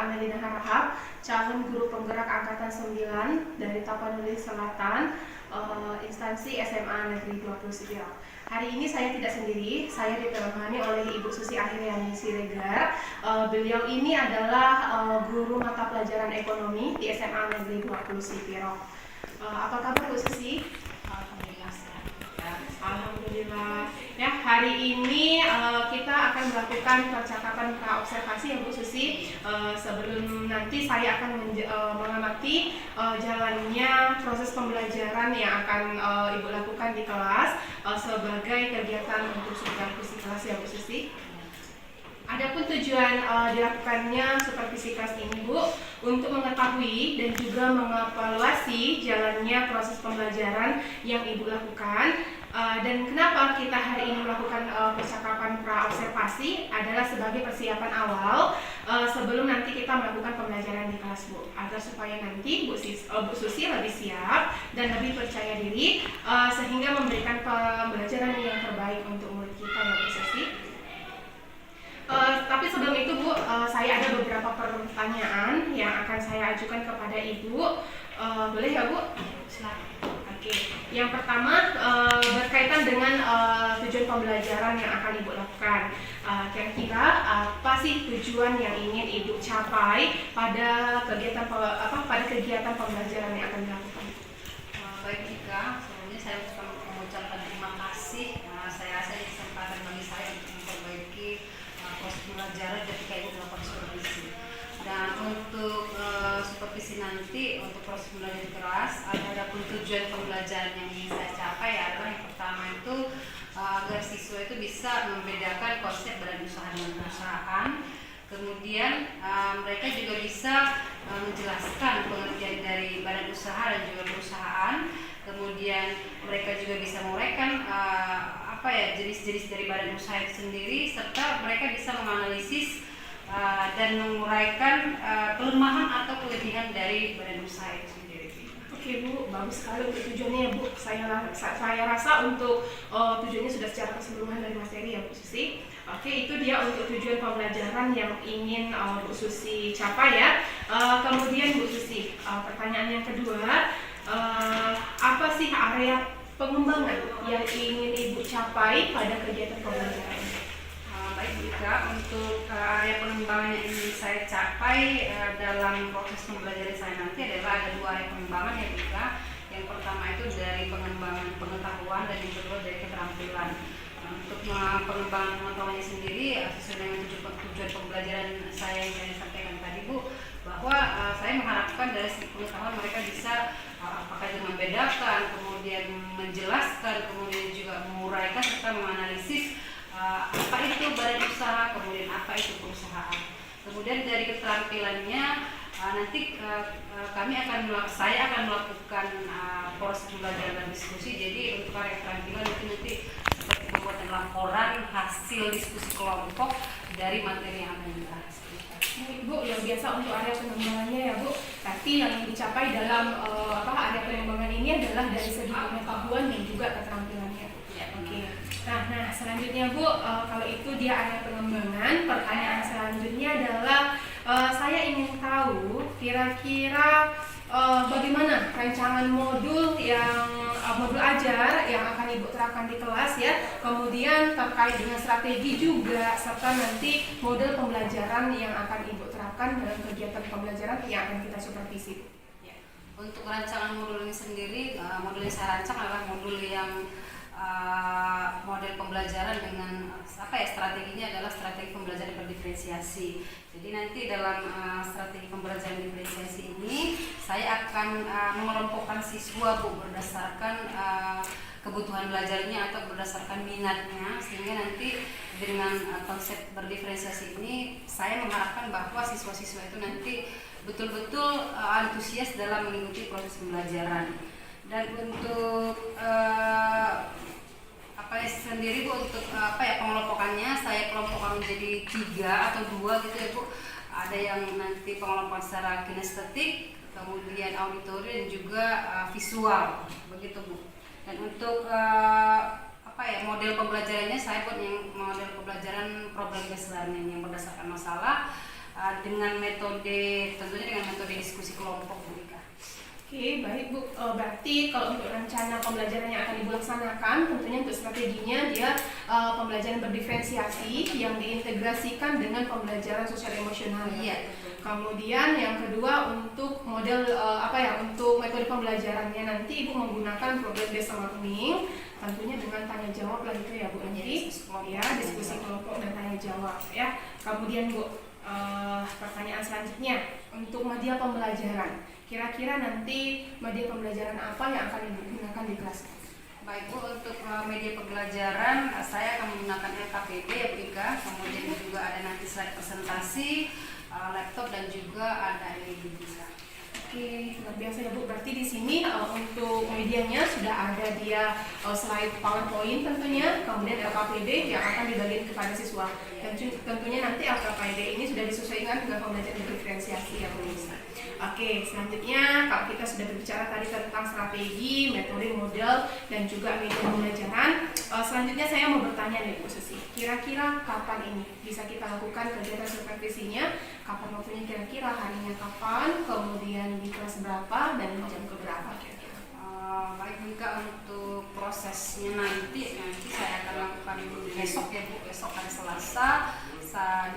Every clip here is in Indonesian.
Amelina Harahap, calon guru penggerak angkatan 9 dari Tapanuli Selatan, instansi SMA Negeri 20 Sidrap. Hari ini saya tidak sendiri, saya ditemani oleh Ibu Susi Akhiriani Siregar. Beliau ini adalah guru mata pelajaran ekonomi di SMA Negeri 20 Sidrap. Apa kabar Bu Susi? Alhamdulillah sehat. Alhamdulillah. Ya, hari ini kita akan melakukan percakapan praobservasi ya Bu Susi. Sebelum nanti saya akan mengamati jalannya proses pembelajaran yang akan Ibu lakukan di kelas sebagai kegiatan untuk supervisi kelas ya Bu Susi. Adapun tujuan dilakukannya supervisi kelas ini Bu, untuk mengetahui dan juga mengevaluasi jalannya proses pembelajaran yang Ibu lakukan. Dan kenapa kita hari ini melakukan percakapan praobservasi adalah sebagai persiapan awal sebelum nanti kita melakukan pembelajaran di kelas Bu, agar supaya nanti Bu Susi lebih siap dan lebih percaya diri sehingga memberikan pembelajaran yang terbaik untuk murid kita ya Bu Susi. Tapi sebelum itu Bu, saya ada beberapa pertanyaan yang akan saya ajukan kepada Ibu. Boleh ya Bu? Silakan. Oke. Yang pertama berkaitan dengan tujuan pembelajaran yang akan Ibu lakukan. Kira-kira apa sih tujuan yang ingin Ibu capai pada kegiatan pembelajaran yang akan dilakukan? Baik Ika, sebelumnya saya mengucapkan terima kasih. Saya rasa ini kesempatan bagi saya untuk memperbaiki proses pembelajaran ketika Ibu melakukan supervisi. Dan untuk supervisi nanti untuk proses pembelajaran di kelas, ada pun tujuan pembelajaran yang ingin saya capai adalah yang pertama itu agar siswa itu bisa membedakan konsep badan usaha dengan perusahaan. Kemudian mereka juga bisa menjelaskan pengertian dari badan usaha dan juga perusahaan. Kemudian mereka juga bisa menguraikan jenis-jenis dari badan usaha itu sendiri, serta mereka bisa menganalisis dan menguraikan kelemahan atau kelebihan dari badan usaha itu sendiri. Oke Bu, bagus sekali untuk tujuannya ya Bu. Saya rasa untuk tujuannya sudah secara keseluruhan dari materi ya Bu Susi. Oke, itu dia untuk tujuan pembelajaran yang ingin Bu Susi capai ya. Kemudian Bu Susi, pertanyaan yang kedua, apa sih area pengembangan yang ingin Ibu capai pada kegiatan pembelajaran? Baik Ika, untuk area pengembangan yang ingin saya capai dalam proses pembelajaran saya nanti adalah ada dua area pengembangan ya Ika. Yang pertama itu dari pengembangan pengetahuan dan yang kedua dari keterampilan. Untuk pengembangan pengetahuannya sendiri sesuai dengan tujuan pembelajaran saya yang saya sampaikan tadi Bu, bahwa saya mengharapkan dari segi pengetahuan mereka bisa apakah itu membedakan, kemudian menjelaskan, kemudian juga menguraikan serta menganalisis apa itu badan usaha, kemudian apa itu perusahaan. Kemudian dari keterampilannya nanti saya akan melakukan proses pembelajaran dan diskusi. Jadi untuk area keterampilan itu nanti seperti pembuatan laporan hasil diskusi kelompok dari materi yang akan dibahas. Bu, yang biasa untuk area pengembangannya ya Bu, tapi yang dicapai dalam area pengembangan ini adalah dari segi pengetahuan dan juga keterampilannya. Ya, oke. Nah selanjutnya Bu, kalau itu dia area pengembangan, pertanyaan selanjutnya adalah saya ingin tahu kira-kira bagaimana rancangan modul ajar yang akan Ibu terapkan di kelas ya, kemudian terkait dengan strategi juga, serta nanti model pembelajaran yang akan Ibu terapkan dalam kegiatan pembelajaran yang akan kita supervisi. Ya. Untuk rancangan modul ini sendiri, modul yang saya rancang adalah modul yang model pembelajaran dengan strateginya adalah strategi pembelajaran berdiferensiasi. Jadi nanti dalam strategi pembelajaran diferensiasi ini saya akan mengelompokkan siswa Bu berdasarkan kebutuhan belajarnya atau berdasarkan minatnya, sehingga nanti dengan konsep berdiferensiasi ini saya mengharapkan bahwa siswa-siswa itu nanti betul-betul antusias dalam mengikuti proses pembelajaran. Dan untuk sendiri Bu, untuk pengelompokannya saya kelompokkan menjadi 3 atau 2 gitu ya Bu. Ada yang nanti pengelompokan secara kinestetik, kemudian auditori dan juga visual, begitu Bu. Dan untuk model pembelajarannya saya buat yang model pembelajaran problem based learning yang berdasarkan masalah. dengan metode, tentunya dengan metode diskusi kelompok, Bu Ika. Oke, baik Bu. Berarti kalau untuk rencana pembelajaran yang akan Ibu laksanakan, tentunya untuk strateginya dia pembelajaran berdiferensiasi yang diintegrasikan dengan pembelajaran sosial emosional. Iya. Kemudian yang kedua untuk model untuk metode pembelajarannya nanti Ibu menggunakan problem based learning, tentunya dengan tanya jawab lah itu ya Bu, nanti ya diskusi kelompok dan tanya jawab ya. Kemudian Bu, pertanyaan selanjutnya untuk media pembelajaran, kira-kira nanti media pembelajaran apa yang akan Ibu gunakan di kelas? Baik Bu, untuk media pembelajaran saya akan menggunakan LKPD ya Bu Ika, kemudian juga ada nanti slide presentasi, laptop dan juga ada LED juga. Oke, luar biasa ya Bu. Berarti di sini untuk medianya sudah ada dia slide PowerPoint tentunya, kemudian LKPD yang akan dibagikan kepada siswa. Dan tentunya nanti LKPD ini sudah disesuaikan dengan pembelajaran diferensiasi ya Bu. Oke, selanjutnya kalau kita sudah berbicara tadi tentang strategi, metode, model, dan juga media pembelajaran, selanjutnya saya mau bertanya nih Bu Susi, kira-kira kapan ini bisa kita lakukan kegiatan supervisinya? Kapan waktunya kira-kira, harinya kapan, kemudian di kelas berapa, dan jam keberapa kira-kira? Baik Bu Ika, untuk prosesnya nanti saya akan lakukan besok ya Bu, besok hari Selasa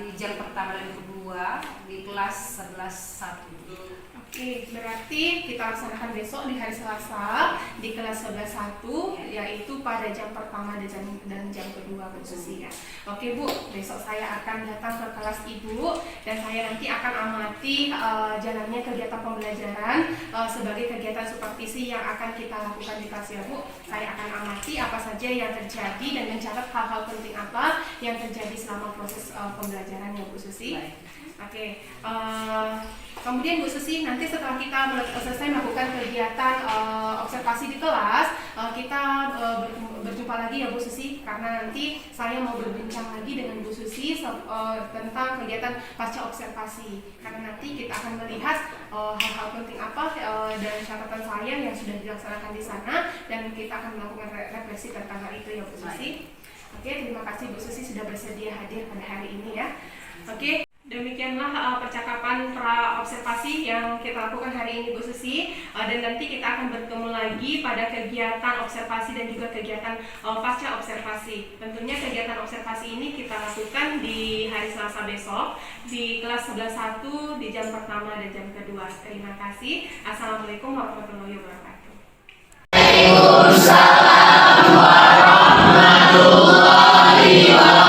di jam pertama dan kedua di kelas 11.1. Oke, berarti kita laksanakan besok di hari Selasa di kelas 11.1, yaitu pada jam pertama dan jam kedua Bu Susi ya. Oke Bu, besok saya akan datang ke kelas Ibu dan saya nanti akan amati jalannya kegiatan pembelajaran sebagai kegiatan supervisi yang akan kita lakukan di kelas ya Bu. Saya akan amati apa saja yang terjadi dan mencatat hal-hal penting apa yang terjadi selama proses pembelajaran ya Bu Susi. Oke, kemudian Bu Susi, nanti setelah kita selesai melakukan kegiatan observasi di kelas, kita berjumpa lagi ya Bu Susi, karena nanti saya mau berbincang lagi dengan Bu Susi tentang kegiatan pasca observasi, karena nanti kita akan melihat hal-hal penting apa dan catatan saya yang sudah dilaksanakan di sana, dan kita akan melakukan refleksi tentang hal itu ya Bu Susi. Oke, terima kasih Bu Susi sudah bersedia hadir pada hari ini ya. Oke. Demikianlah percakapan pra-observasi yang kita lakukan hari ini Bu Susi, dan nanti kita akan bertemu lagi pada kegiatan observasi dan juga kegiatan pasca observasi. Tentunya kegiatan observasi ini kita lakukan di hari Selasa besok di kelas 11.1 di jam pertama dan jam kedua. Terima kasih. Assalamualaikum warahmatullahi wabarakatuh. Waalaikumsalam warahmatullahi wabarakatuh.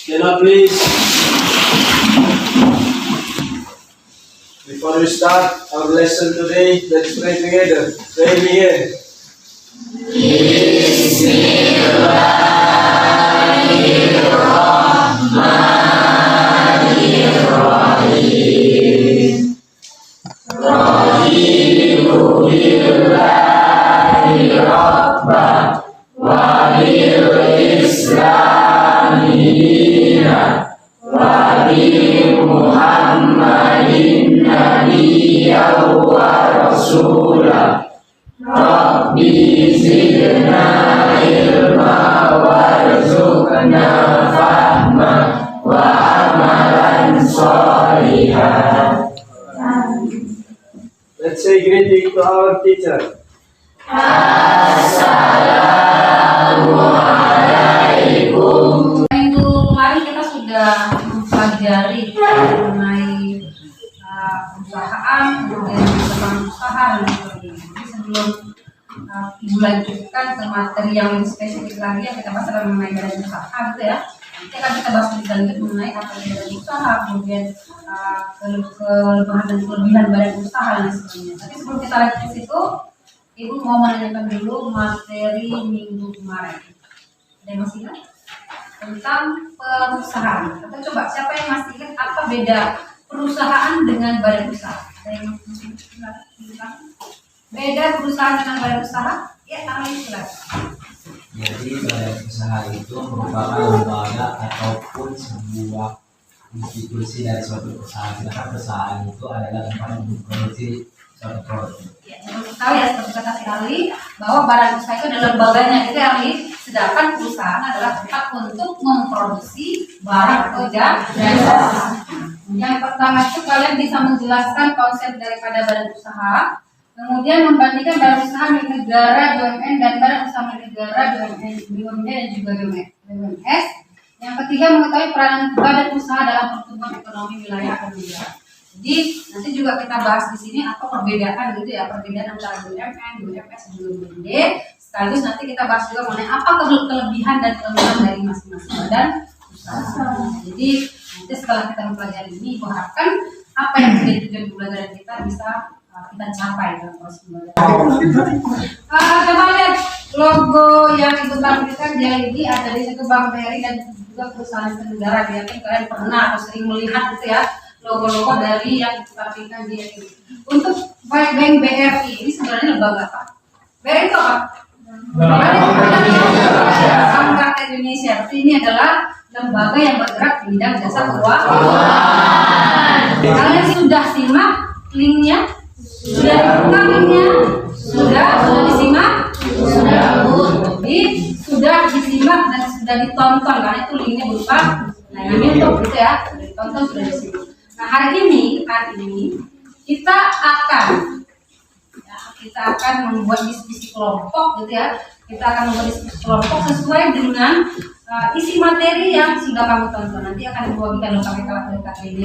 Stand up, please. Before we start our lesson today, let's pray together. Pray begin. Bismillahirrahmanirrahim. Radiulillahi Rabbah wa bil Islamina wa bi Muhammadin nabiyya wa rasulah. Rabbi zidna ilma warzuqna fahma wa amalan sholihan. Let's say greeting to our teacher. Assalamualaikum. Minggu kemarin kita sudah mempelajari mengenai perusahaan, kemudian tentang usaha dan sebagainya. Jadi sebelum Ibu lanjutkan ke materi yang lebih spesifik lagi yang kita bahas adalah mengenai badan usaha gitu ya. Nanti akan kita bahas lebih lanjut mengenai apa itu badan usaha, kemudian kelemahan dan kelebihan badan usaha dan sebagainya. Tapi sebelum kita lanjut ke situ, Ibu mau menanyakan dulu materi minggu kemarin. Ada yang masih ingat? Tentang perusahaan. Atau coba siapa yang masih ingat apa beda perusahaan dengan badan usaha? Ada yang masih ingat? Beda perusahaan dengan badan usaha? Ya, namanya silakan. Jadi badan usaha itu merupakan lembaga ataupun sebuah institusi dari suatu perusahaan. Sedangkan perusahaan itu adalah tempat untuk produksi suatu produk. Ya, yang tahu ya seperti kata sekali bahwa badan usaha itu adalah lembaganya gitu ya, Ali. sedangkan perusahaan adalah tempat untuk memproduksi barang atau jasa. Yang pertama itu kalian bisa menjelaskan konsep daripada badan usaha, kemudian membandingkan badan usaha milik negara BUMN dan badan usaha milik negara BUMN dan juga BUMS. Yang ketiga, mengetahui peranan badan usaha dalam pertumbuhan ekonomi wilayah atau negara. Jadi nanti juga kita bahas di sini apa perbedaan gitu ya, perbedaan antara BUMN, BUMS, dan juga BUMD. Sekaligus nanti kita bahas juga mengenai apa kelebihan dan kelemahan dari masing-masing badan usaha. Jadi nanti setelah kita mempelajari ini, harapkan apa yang menjadi tujuan pembelajaran kita bisa kita capai dalam proses pembelajaran. Coba lihat logo yang Ibu tampilkan jadi ada di situ Bank BRI dan juga perusahaan negara. Yakin kalian pernah atau sering melihat gitu ya logo-logo dari yang Ibu tampilkan di sini. Untuk Bank BRI ini sebenarnya lembaga apa? BRI itu apa? Bank Rakyat Indonesia. Tapi ini adalah lembaga yang bergerak di bidang jasa keuangan. Kalian sudah simak linknya? Sudah dibuka linknya? Sudah disimak? Sudah. Jadi sudah disimak dan sudah ditonton karena itu linknya berupa layanan YouTube gitu ya. Sudah ditonton, sudah disimak. Nah hari ini kita akan membuat diskusi kelompok gitu ya. Kita akan membuat diskusi kelompok sesuai dengan isi materi yang sudah kamu tonton. Nanti akan dibagikan oleh LKPD.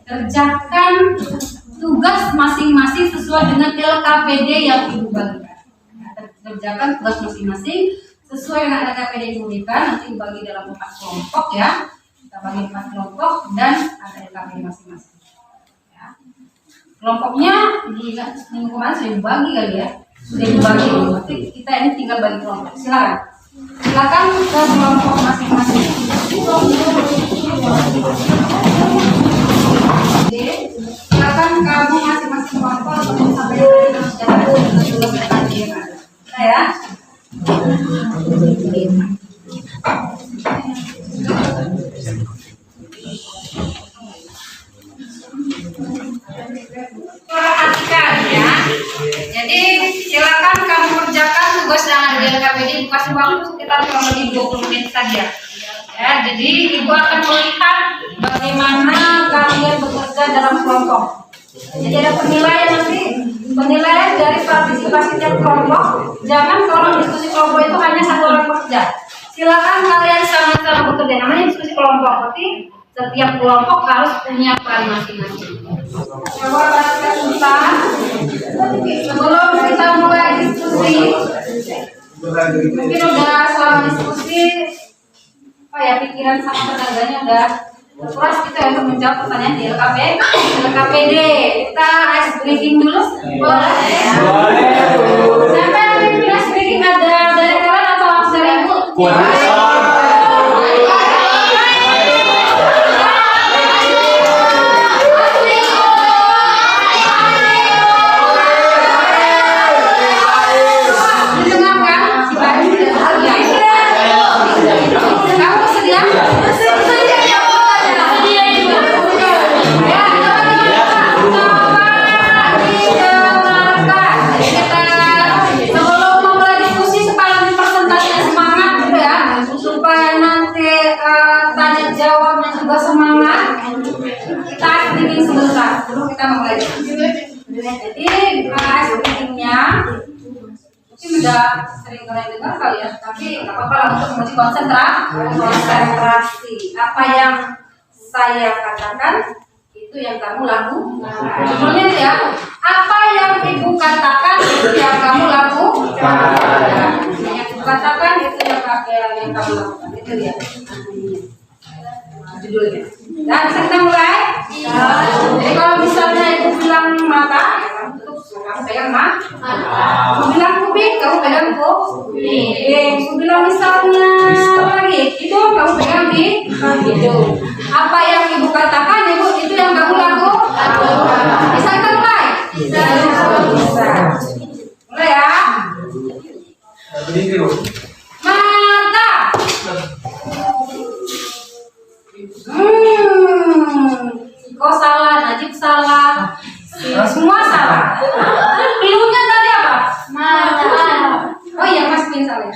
Kerjakan tugas masing-masing sesuai dengan LKPD yang Ibu bagikan. Kerjakan tugas masing-masing sesuai dengan LKPD yang diberikan. Nanti dibagi dalam 4 kelompok ya. Kita bagi 4 kelompok dan ada LKPD masing-masing. Ya. Kelompoknya di minggu kemarin sudah dibagi kali ya. Sudah dibagi. Nanti kita ini tinggal bagi kelompok. Silakan ke kelompok masing-masing. Silakan kamu masing-masing kelompok untuk sampai dengan sejarah dulu ya. Perhatikan ya. Jadi silakan kamu kerjakan tugas yang ada di LKPD. Ibu kasih waktu sekitar kurang lebih 20 menit saja. Ya, jadi Ibu akan melihat bagaimana kalian bekerja dalam kelompok. Jadi ada penilaian nanti, penilaian dari partisipasi tiap kelompok. Jangan kalau diskusi kelompok itu hanya 1 orang bekerja. Silakan kalian sama-sama bekerja. Namanya diskusi kelompok, tapi setiap kelompok harus punya peran masing-masing. Coba perhatikan sebentar. Sebelum kita mulai diskusi, mungkin udah selama diskusi, pikiran sama tenaganya udah terus kita untuk menjawab pertanyaan di LKPD. Kita ice breaking dulu, boleh? Sampai ice breaking ada dari kalian atau langsung dari Ibu? Kita mulai. Jadi ice breaking-nya mungkin udah sering kalian dengar kali ya, tapi nggak apa-apa lah untuk menjadi konsentrasi. Apa yang saya katakan itu yang kamu lakukan. Judulnya ya, apa yang Ibu katakan itu yang kamu lakukan. Yang Ibu katakan itu yang kamu lakukan. Itu dia. Judulnya. Dan bisa kita mulai. Jadi kalau misalnya Ibu bilang mata, kamu pegang mata. Ibu bilang kuping, kamu pegang kuping. Ibu bilang misalnya lagi hidung, kamu pegang di hidung. Apa yang Ibu katakan, Ibu itu yang kamu lakukan. Bisa kita mulai? Bisa. Mulai ya. Mata. Kok salah, Najib salah, semua salah. Cluenya tadi apa? Mata. Oh iya, Mas Bin salah.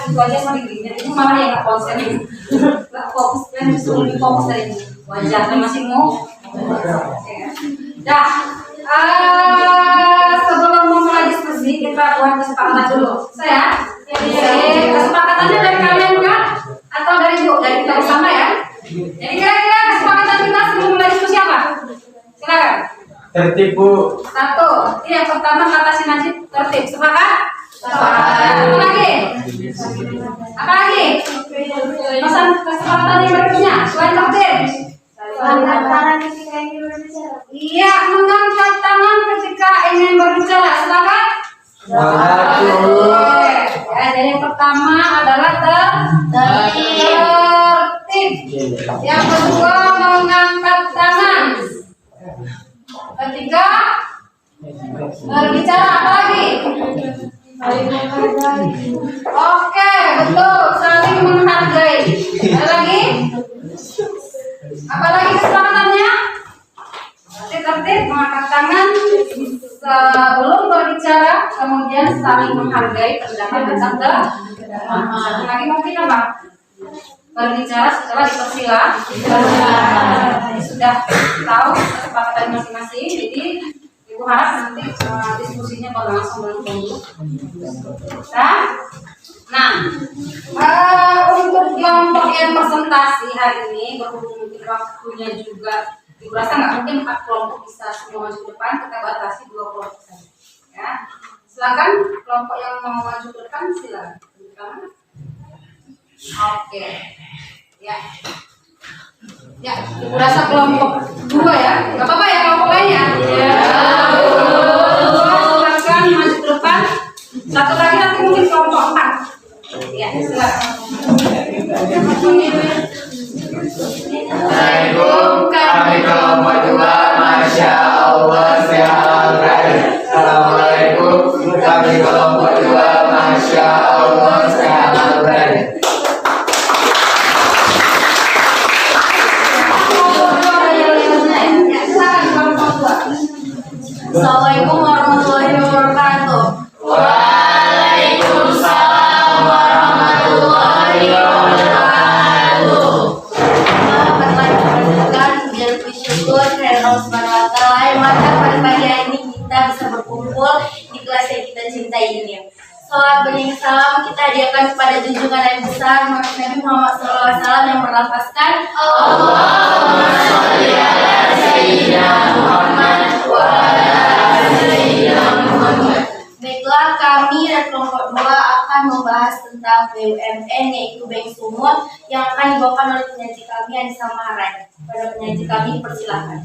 itu aja sendiri. Jadi itu malah yang nggak konsen, nggak fokus, dan justru lebih fokus dari wajahnya masih mau. Dah, sebelum memulai diskusi kita buat kesepakatan dulu. Saya, kesepakatannya dari kalian kan? Atau dari ibu? Dari kita bersama ya. Jadi kira-kira kesepakatan kita sebelum mulai diskusi apa? Silakan. Tertib Bu. Satu, yang pertama kata si Najib tertib. Sepakat? Sepakat. Apa lagi? Apa lagi? Pesan kesepakatan yang berikutnya selain tertib. Angkat tangan ketika ingin berbicara. Iya, mengangkat tangan ketika ingin berbicara. Sepakat? Sepakat. Ya, jadi yang pertama adalah tertib. Yang kedua mengangkat tangan. Ketiga berbicara apa lagi? Oke, betul. Saling menghargai. Ada lagi? Apa lagi kesepakatannya? Tertib, mengangkat tangan sebelum berbicara, kemudian saling menghargai pendapat tentang lagi mungkin apa? Berbicara setelah dipersilah. Sudah tahu kesepakatan masing-masing, jadi ibu harap nanti diskusinya berlangsung dengan baik. Nah, untuk kelompok yang presentasi hari ini berhubung mungkin waktunya juga dirasa nggak mungkin 4 kelompok bisa semua maju ke depan, kita batasi 2 kelompok saja. Ya, silakan kelompok yang mau maju ke depan silakan. Oke, ya, ibu rasa kelompok 2 ya, nggak apa-apa ya kelompok lainnya. Ya, silakan maju ke depan. Satu lagi nanti mungkin kelompok 4. Ya, silakan. Assalamualaikum, kami kelompok 2, Masya Allah sehat raya. Assalamualaikum, kami kelompok 2, Masya Allah sehat raya. Assalamualaikum warahmatullahi wabarakatuh. Waalaikumsalam warahmatullahi wabarakatuh. Biar bersyukur karena Allah Subhanahu wa Ta'ala yang maka pada pagi hari ini kita bisa berkumpul di kelas yang kita cintai ini. Salam beriring salam kita hadiahkan kepada junjungan yang besar Nabi Muhammad SAW yang berlafazkan Allahumma sholli ala sayyidina Muhammad wa ala sayyidina Muhammad. Baiklah, kami dari kelompok 2 akan membahas tentang BUMN yaitu Bank Sumut yang akan dibawakan oleh penyaji kami Anissa Maharani. Pada penyaji kami persilakan.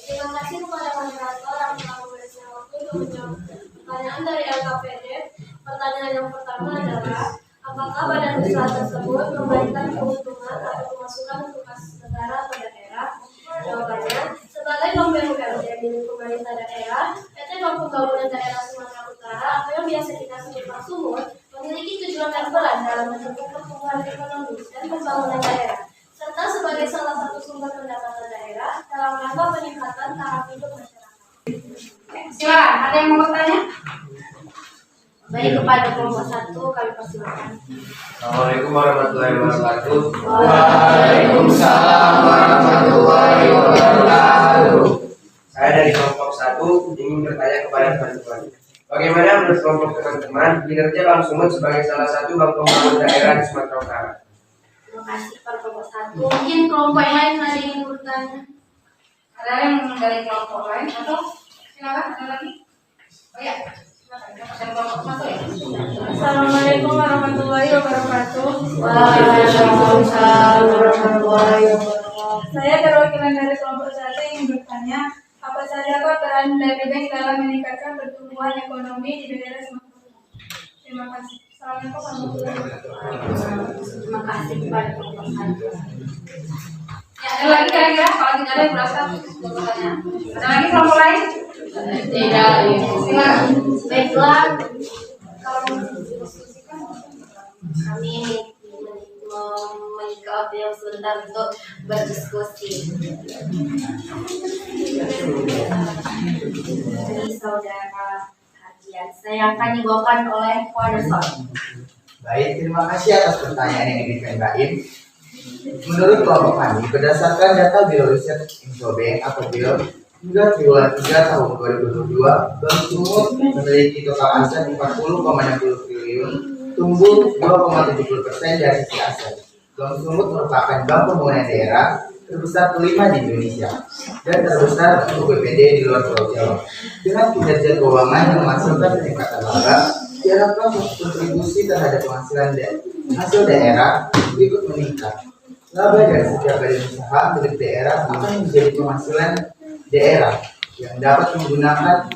Terima kasih kepada moderator yang telah memberikan waktu untuk menjawab pertanyaan dari LKPD. Pertanyaan yang pertama adalah, apakah badan usaha tersebut memberikan keuntungan atau pemasukan untuk kas negara atau daerah? Jawabannya, sebagai bank BUMN milik pemerintah daerah, PT Bank Pembangunan Daerah Sumatera Utara atau yang biasa kita sebut Bank Sumut memiliki tujuan dan peran dalam mendukung pertumbuhan ekonomi dan pembangunan daerah, serta sebagai salah satu sumber pendapatan daerah dalam rangka peningkatan taraf hidup masyarakat. Silakan, ada yang mau bertanya? Baik, kepada kelompok 1 kami persilakan. Assalamualaikum warahmatullahi wabarakatuh. Waalaikumsalam warahmatullahi wabarakatuh. Saya dari kelompok 1 ingin bertanya kepada teman-teman. Bagaimana menurut kelompok teman-teman kinerja Bank Sumut sebagai salah satu bank pembangunan daerah di Sumatera Utara? Terima kasih pada kelompok 1. Mungkin kelompok yang lain ada yang ingin bertanya. Ada yang dari kelompok lain atau silakan ada lagi? Oh ya, silakan. Dari kelompok 1 ya. Assalamualaikum warahmatullahi wabarakatuh. Waalaikumsalam warahmatullahi wabarakatuh. Saya perwakilan dari kelompok 1 ingin bertanya, apa saja peran dari bank dalam meningkatkan pertumbuhan ekonomi di daerah Sumatera Utara? Terima kasih. Assalamualaikum warahmatullahi wabarakatuh. Terima kasih kepada kelompok 1. Ya, ada lagi kira-kira kalau tidak ada yang berasa bertanya. Ada lagi kelompok lain? Tidak. Silakan. Baiklah, kalau mendiskusikan kami menyika waktu yang sebentar untuk berdiskusi. Ini saudara Haji Sekian, saya akan dibawakan oleh Waderson. Baik, terima kasih atas pertanyaan yang diberikan Mbak Im. Menurut kelompok kami, berdasarkan data Biro Riset Infobank apabila hingga triwulan 3 tahun 2022, Bank Sumut memiliki total aset 40,60 triliun, tumbuh 2,70% dari sisi aset. Bank Sumut merupakan bank pembangunan daerah terbesar kelima di Indonesia dan terbesar untuk BPD di luar Pulau Jawa. Dengan kinerja keuangan yang menghasilkan peningkatan laba, diharapkan kontribusi terhadap penghasilan hasil daerah berikut meningkat. Laba dari setiap badan usaha milik daerah akan menjadi penghasilan daerah yang dapat digunakan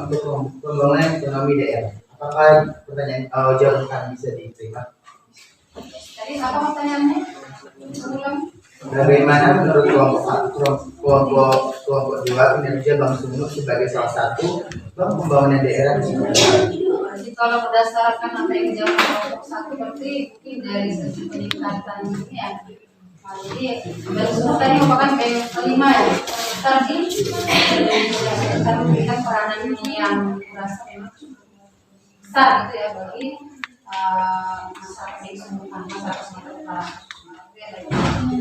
untuk pembangunan ekonomi daerah. Apakah pertanyaan jawaban kami bisa diterima? Tadi apa pertanyaannya? Bagaimana menurut kelompok 2 kinerja Bank Sumut sebagai salah satu bank pembangunan daerah di Sumatera? Jadi kalau berdasarkan apa yang dijawab kelompok 1 berarti mungkin dari segi peningkatan ini ya. Nah, jadi Bank Sumut tadi merupakan bank kelima ya. Tadi kita memberikan peranan yang merasa memang besar gitu ya bagi masyarakat di Sumatera Utara.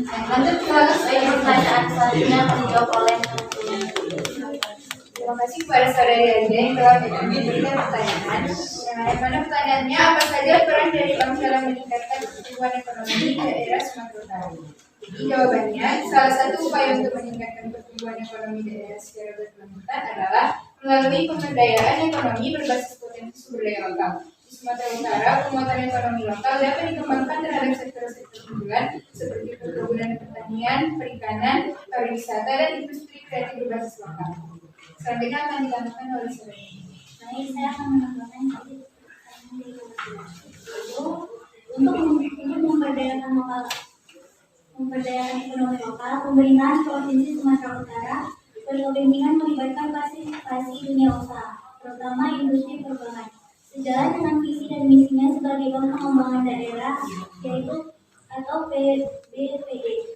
Lanjut ke pertanyaan selanjutnya akan dijawab oleh Terima kasih kepada saudari Anja yang telah memberikan pertanyaan. Yang mana pertanyaannya, apa saja peran dari bank dalam meningkatkan pertumbuhan ekonomi di daerah Sumatera Utara? Jadi jawabannya, salah satu upaya untuk meningkatkan pertumbuhan ekonomi daerah secara berkelanjutan adalah melalui pemberdayaan ekonomi berbasis potensi sumber daya lokal. Di Sumatera Utara, penguatan ekonomi lokal dapat dikembangkan terhadap sektor-sektor unggulan seperti perkebunan, pertanian, perikanan, pariwisata, dan industri kreatif berbasis lokal. Selanjutnya akan ditambahkan oleh saudara. Baik, saya akan menambahkan untuk memberdayakan ekonomi lokal, pemerintahan Provinsi Sumatera Utara berkepentingan melibatkan partisipasi dunia usaha, terutama industri perbankan. Sejalan dengan visi dan misinya sebagai bank pengembangan daerah, yaitu atau BPD,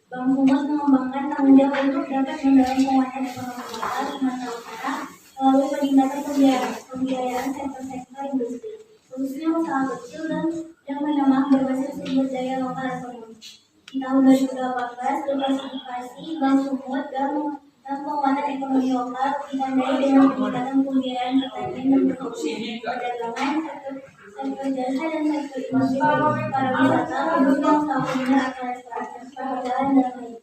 Bank Sumut mengembangkan tanggung jawab untuk dapat mendorong penguatan ekonomi lokal Sumatera Utara melalui peningkatan pembiayaan sektor-sektor industri, khususnya usaha kecil dan menengah berbasis sumber daya lokal ekonomi. Di tahun 2018, diversifikasi Bank Sumut dan penguatan ekonomi lokal ditandai dengan peningkatan pembiayaan pertanian dan perdagangan, sektor jasa dan sektor industri, pariwisata, industri usaha kuliner atau restoran, perhotelan dan lain.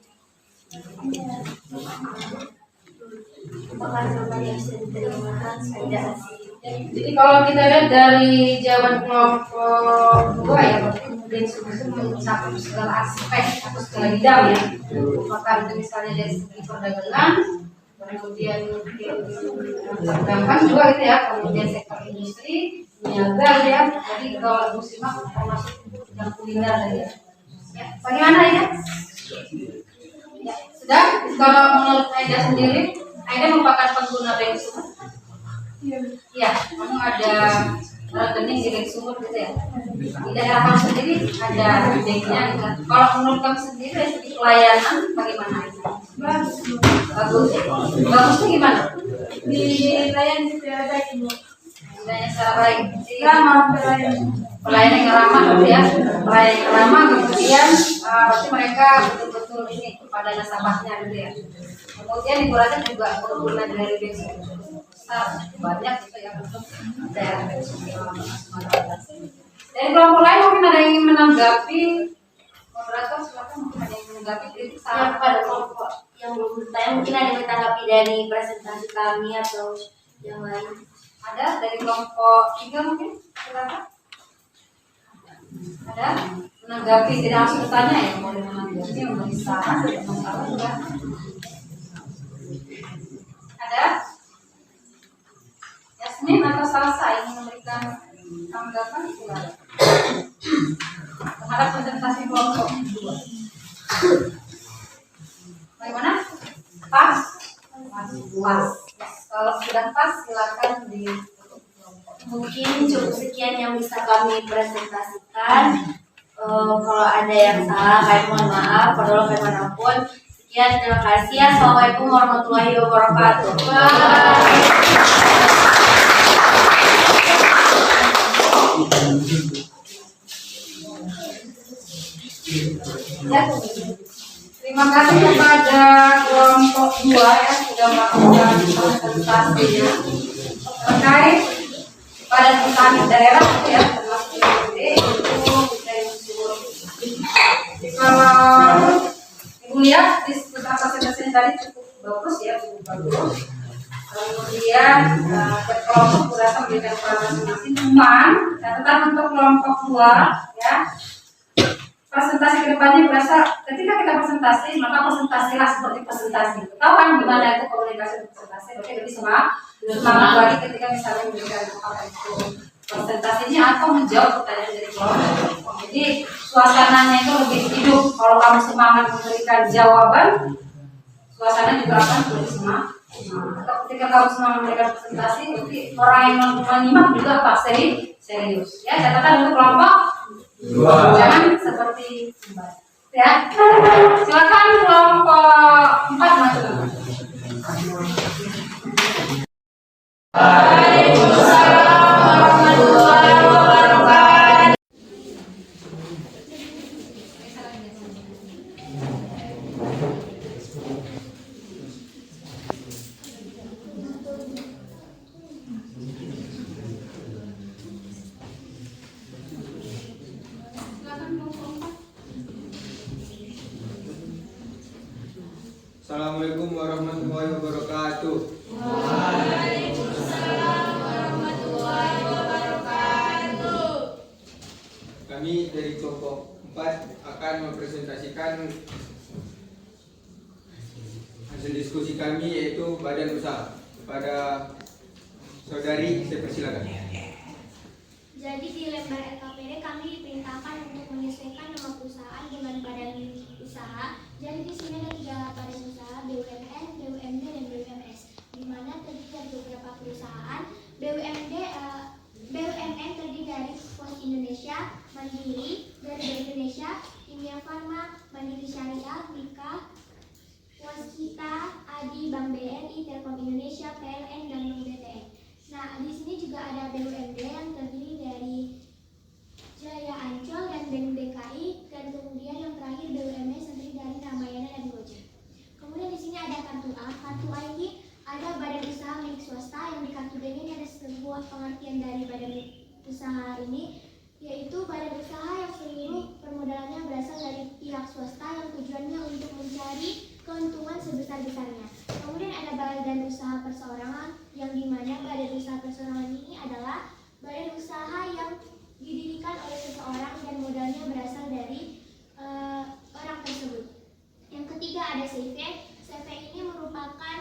apakah jawaban yang bisa diterima saja. Jadi kalau kita lihat dari jawaban kelompok 2 ya, berarti kemudian itu mencakup segala aspek atau segala bidang ya. Maka misalnya dari segi perdagangan, kemudian perbankan juga gitu ya, kemudian sektor industri, niaga ya. Jadi kalau Ibu simak termasuk yang kuliner tadi ya. Bagaimana ya? Ya, sudah. Kalau menurut Aida sendiri, Aida merupakan pengguna Bank Sumut. Iya, kamu ada rekening di Bank Sumut gitu ya. Di daerah kamu sendiri ada banknya gitu. Kalau menurut kamu sendiri dari segi pelayanan bagaimana? Bagus. Bagusnya gimana? Dilayani secara baik, Bu. Pelayanan secara baik. Ramah pelayan. Pelayanan yang ramah gitu ya. Pelayanan yang ramah kemudian berarti mereka betul-betul ini kepada nasabahnya gitu ya. Kemudian Ibu Raja juga pengguna dari Bank Sumut. Banyak gitu ya untuk daerah Bank Sumut. Dari kelompok lain mungkin ada yang ingin menanggapi. Moderator silakan mungkin ada yang menanggapi kritik Yang pada kelompok yang belum bertanya mungkin ada yang menanggapi dari presentasi kami atau yang lain. ada dari kelompok 3 mungkin silakan. Ada menanggapi tidak langsung bertanya ya, boleh menanggapi memberi saran ada masalah juga. Ada Yasmin atau Salsa ingin memberikan tanggapan silakan terhadap presentasi kelompok 2. Bagaimana? Pas? Pas. Kalau sudah pas silakan di Mungkin cukup sekian yang bisa kami presentasikan. Kalau ada yang salah, kami mohon maaf. Padahal bagaimanapun. Sekian, terima kasih. Assalamualaikum warahmatullahi wabarakatuh. Ya. Terima kasih kepada kelompok 2 yang sudah melakukan presentasinya terkait pada petani daerah ya, termasuk BUMD itu dari unsur. Kalau Ibu lihat di beberapa presentasi tadi cukup bagus ya, cukup bagus. Kemudian setiap kelompok sudah memberikan peran masing-masing. Cuman catatan untuk kelompok 2 ya, presentasi kedepannya berasa ketika kita presentasi maka presentasilah seperti presentasi. Tahu kan gimana itu komunikasi presentasi? Oke, lebih semangat lagi ketika misalnya memberikan apa itu presentasinya atau menjawab pertanyaan dari kelompok. Jadi suasananya itu lebih hidup. Kalau kamu semangat memberikan jawaban, suasana juga akan lebih semangat. Atau ketika kamu semangat memberikan presentasi, nanti orang yang menyimak juga apa? Serius. Ya, catatan untuk kelompok 2. Jangan seperti ya. Silakan kelompok 4 masuk. Waalaikumsalam warahmatullahi wabarakatuh. Assalamualaikum warahmatullahi wabarakatuh. Waalaikumsalam warahmatullahi wabarakatuh. Kami dari kelompok 4 akan mempresentasikan hasil diskusi kami yaitu badan usaha. Kepada saudari, saya persilakan. Jadi di lembar LKPD kami diperintahkan untuk menyesuaikan nama perusahaan dengan badan usaha. Jadi di sini ada 3 badan usaha, BUMN, BUMD, dan BUMS. Di mana terdiri dari beberapa perusahaan. BUMN terdiri dari Pos Indonesia, Mandiri, Garuda Indonesia, Kimia Farma, Mandiri Syariah, Mika, Waskita, Adi, Bank BNI, Telkom Indonesia, PLN, dan Bank BTN. Nah, di sini juga ada BUMD yang terdiri dari Jaya Ancol dan Bank DKI, dan kemudian yang terakhir BUMS terdiri dari Ramayana dan Gojek. Kemudian di sini ada kartu A. Kartu A ini ada badan usaha milik swasta, yang di kartu B ini ada sebuah pengertian dari badan usaha ini, yaitu badan usaha yang seluruh permodalannya berasal dari pihak swasta yang tujuannya untuk mencari keuntungan sebesar-besarnya. Kemudian ada badan usaha perseorangan, yang dimana badan usaha perseorangan ini adalah badan usaha yang didirikan oleh seseorang dan modalnya berasal dari orang tersebut. Yang ketiga ada CV. CV ini merupakan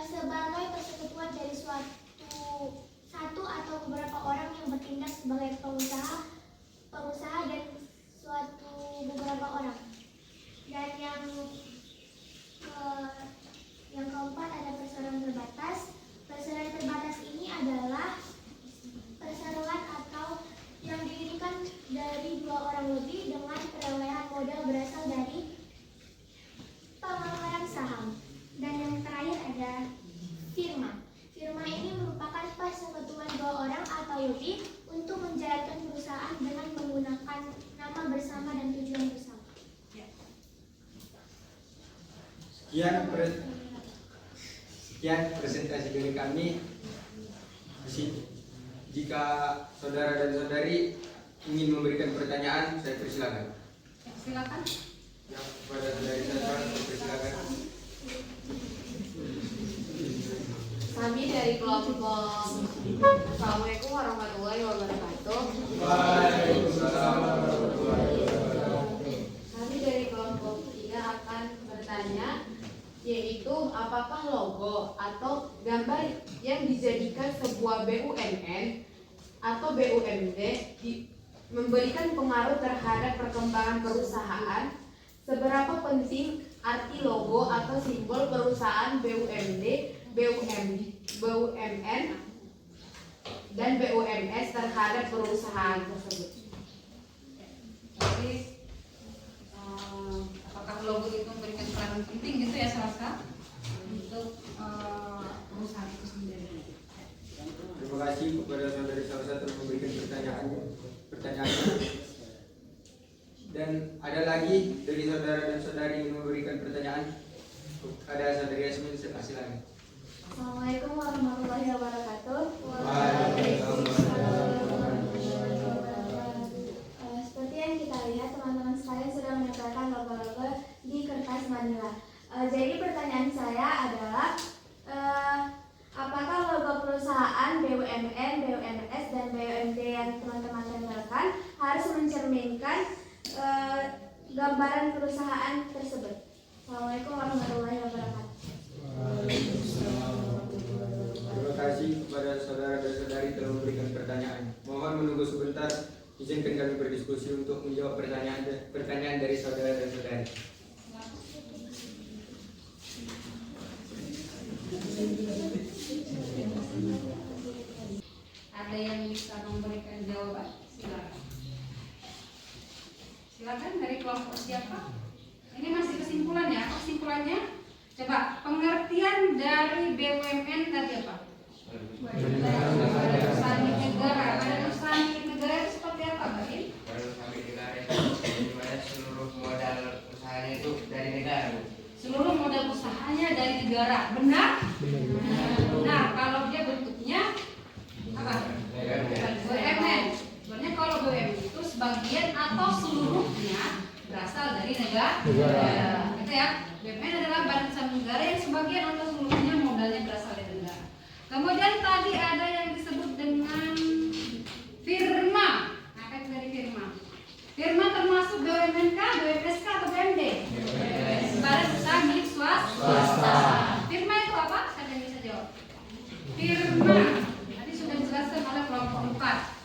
sebagai persekutuan dari satu atau beberapa orang yang bertindak sebagai pengusaha dan suatu beberapa orang. Dan yang keempat ada perseroan terbatas. Perseroan terbatas ini adalah perseroan atau yang didirikan dari 2 orang lebih dengan perolehan modal berasal dari pengamalan saham. Dan yang terakhir ada firma. Firma ini merupakan persekutuan 2 orang atau lebih untuk menjalankan perusahaan dengan menggunakan nama bersama dan tujuan bersama. Sekian presentasi dari kami. Jika saudara dan saudari ingin memberikan pertanyaan, saya persilakan. Silakan. Yang kepada saudari saya persilakan. Kami dari kelompok. Assalamualaikum warahmatullahi wabarakatuh. Waalaikumsalam warahmatullahi wabarakatuh. Kami dari kelompok 3 akan bertanya, yaitu apakah logo atau gambar yang dijadikan sebuah BUMN atau BUMD memberikan pengaruh terhadap perkembangan perusahaan? Seberapa penting arti logo atau simbol perusahaan BUMD, BUMN, dan BUMS terhadap perusahaan tersebut? Jadi apakah logo itu memberikan peran penting gitu ya Salsa untuk perusahaan itu sendiri? Terima kasih kepada saudari Salsa telah memberikan pertanyaan. Dan ada lagi dari saudara dan saudari yang memberikan pertanyaan. Ada saudari Yasmin, silakan. Assalamualaikum warahmatullahi wabarakatuh. Seperti yang kita lihat, teman-teman sekalian sudah menempelkan logo-logo di kertas manila. Jadi pertanyaan saya adalah, apakah logo perusahaan BUMN, BUMS, dan BUMD yang teman-teman tempelkan harus mencerminkan gambaran perusahaan tersebut? Assalamualaikum warahmatullahi wabarakatuh. Terima kasih kepada saudara dan saudari telah memberikan pertanyaan. Mohon menunggu sebentar, izinkan kami berdiskusi untuk menjawab pertanyaan dari saudara dan saudari. Ada yang bisa memberikan jawaban? Silakan. Silakan dari kelompok siapa? Ini masih kesimpulan ya. Kesimpulannya, coba pengertian dari BUMN tadi apa? Badan usaha milik negara. Badan usaha milik negara itu seperti apa, Pak? Badan usaha milik negara itu di mana seluruh modal usahanya itu dari negara, Bu. Seluruh modal usahanya dari negara, benar? Nah, kalau dia bentuknya apa? BUMN. Sebenarnya kalau BUMN itu sebagian atau seluruhnya berasal dari negara. Gitu ya. BUMN adalah badan usaha negara yang sebagian atau seluruhnya modalnya berasal dari negara. Kemudian tadi ada yang disebut dengan firma. Nah, kan dari firma. Firma termasuk BUMN kah, BUMS kah, atau BUMD? Badan usaha milik swasta. Firma itu apa? Siapa yang bisa jawab? Firma. Tadi sudah dijelaskan oleh kelompok 4.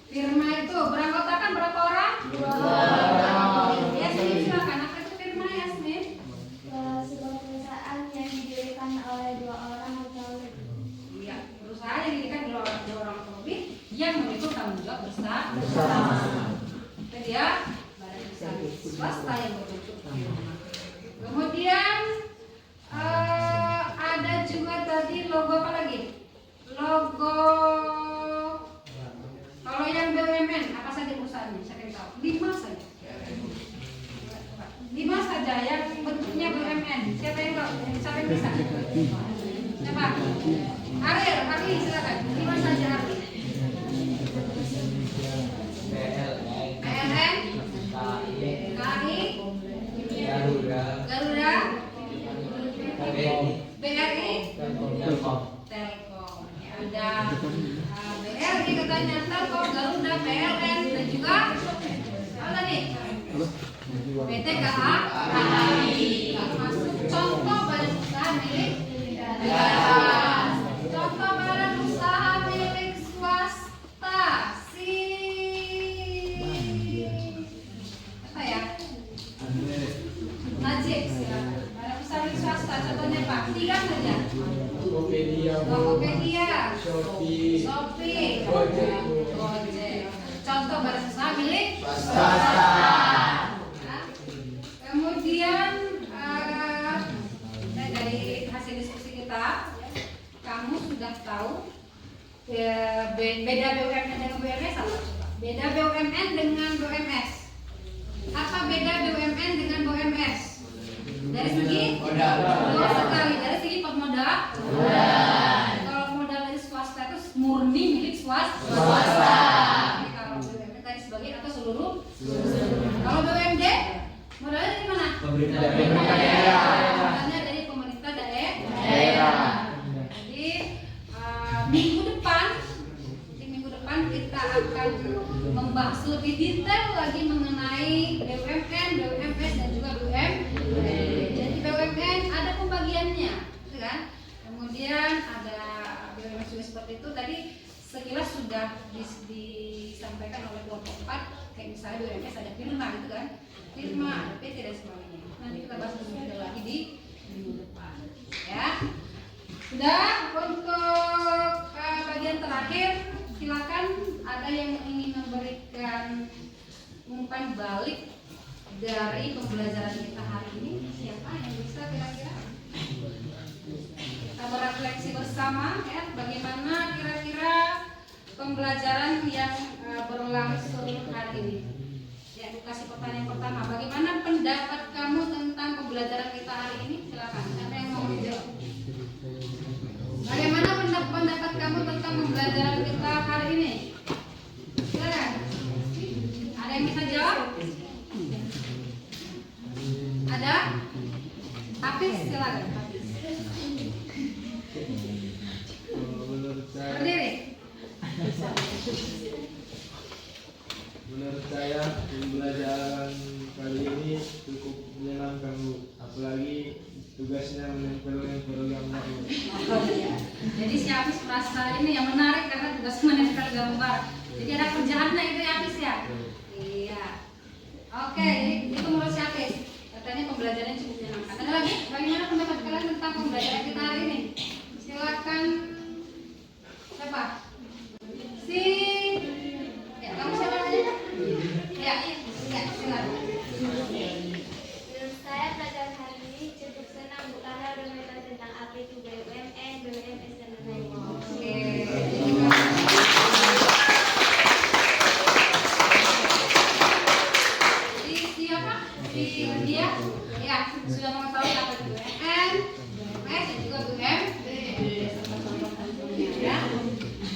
Firma itu beranggotakan berapa orang? 2 orang. Yasmin, silakan. Apa itu firma, Yasmin? Sebuah perusahaan yang didirikan oleh 2 orang atau lebih. Iya, perusahaan yang didirikan oleh 2 orang atau lebih yang memiliki tanggung jawab bersama. Itu dia badan usaha swasta yang berbentuk firma. Kemudian ada juga tadi logo apa lagi? Logo. Kalau yang BUMN apa saja perusahaannya? Siapa yang tahu? 5 saja. 5 saja yang bentuknya BUMN. Siapa yang tahu? Siapa yang bisa? Siapa? Ari, silakan. 5 saja Ari. PLN, KAI, Garuda, BRI, Telkom. Ya, ada BRI katanya, Telkom, Garuda, PLN, dan juga apa nih? PT KAI. Masuk contoh badan usaha milik negara. Contoh badan usaha milik swasta. Apa ya? Najib, silakan. Badan usaha milik swasta. Contohnya Pak, 3 saja. Tokopedia, Shopee, Gojek. Contoh badan usaha milik swasta. Kemudian dari hasil diskusi kita, kamu sudah tahu beda BUMN dengan BUMS apa? Beda BUMN dengan BUMS. Apa beda BUMN dengan BUMS? Dari segi modal sekali, dari segi pemodal. Kalau modal dari swasta itu murni milik swasta. Kalau BUMN tadi sebagian atau seluruh. Kalau BUMD modalnya dari mana? Pemerintah daerah. Modalnya dari pemerintah daerah. Jadi minggu depan kita akan membahas lebih detail lagi mengenai BUMN, BUMS dan juga BUMD. Jadi BUMN ada pembagiannya, gitu kan? Kemudian ada BUMS juga seperti itu. Tadi sekilas sudah disampaikan oleh kelompok 4, kayak misalnya BUMS ada firma, gitu kan? Firma, ada PT dan sebagainya. Nanti kita bahas lebih detail lagi di minggu depan, ya. Sudah, untuk bagian terakhir, silakan ada yang ingin memberikan umpan balik dari pembelajaran kita hari ini. Siapa yang bisa kira-kira? Kita berefleksi bersama ya, bagaimana kira-kira pembelajaran yang berlangsung hari ini. Ya, kasih pertanyaan pertama. Bagaimana pendapat kamu tentang pembelajaran kita hari ini? Silakan. Ada yang mau menjawab? Bagaimana pendapat kamu tentang pembelajaran kita hari ini? Silakan. Ada yang bisa jawab? Ada? Hafiz, silakan. Menurut saya, Berdiri. menurut saya pembelajaran kali ini cukup menyenangkan Bu. Apalagi tugasnya menempel-nempel gambar Bu. Jadi si Hafiz merasa ini yang menarik karena tugas menempel gambar. Jadi ada kerjaannya itu ya Hafiz ya? Iya. Oke, jadi itu menurut si Hafiz. Katanya pembelajarannya cukup menyenangkan. Ada lagi? Bagaimana pendapat kalian tentang pembelajaran kita hari ini? Silakan. Siapa? Si ya, kamu siapa aja? Ya, silakan. Menurut saya pelajaran hari ini cukup senang Bu karena udah belajar tentang apa itu BUMN, BUMS dan lain-lain. Oke. Siapa? Dia ya sudah mengetahui apa itu BUMN, BUMS dan juga BUMN. Ya.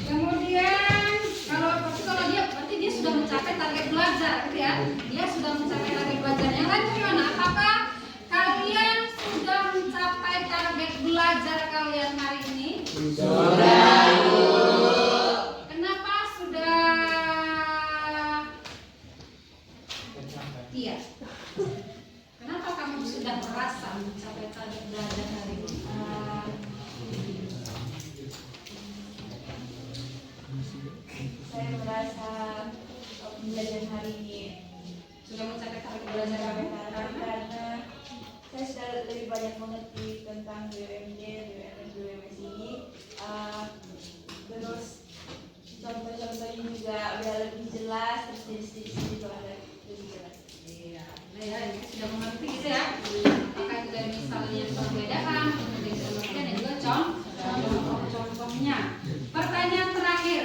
Kemudian kalau dia berarti dia sudah mencapai target belajar, gitu ya. Dia sudah mencapai target belajar. Yang lain gimana? Apakah kalian sudah mencapai target belajar kalian hari ini? Sudah. Kenapa sudah? Iya. Kenapa kamu sudah merasa mencapai target belajar hari ini? Saya merasa pembelajaran hari ini Sudah mencapai target belajar kamu? karena saya sudah lebih banyak mengerti tentang BUMD, BUMN, BUMS ini. Terus contoh-contohnya juga udah lebih jelas, terus jenis-jenis juga ada lebih jelas. Iya, nah ya, ini sudah mengerti gitu ya. Apakah itu dari misalnya yang berbedaan, kemudian pengertian dan juga contohnya. Pertanyaan terakhir,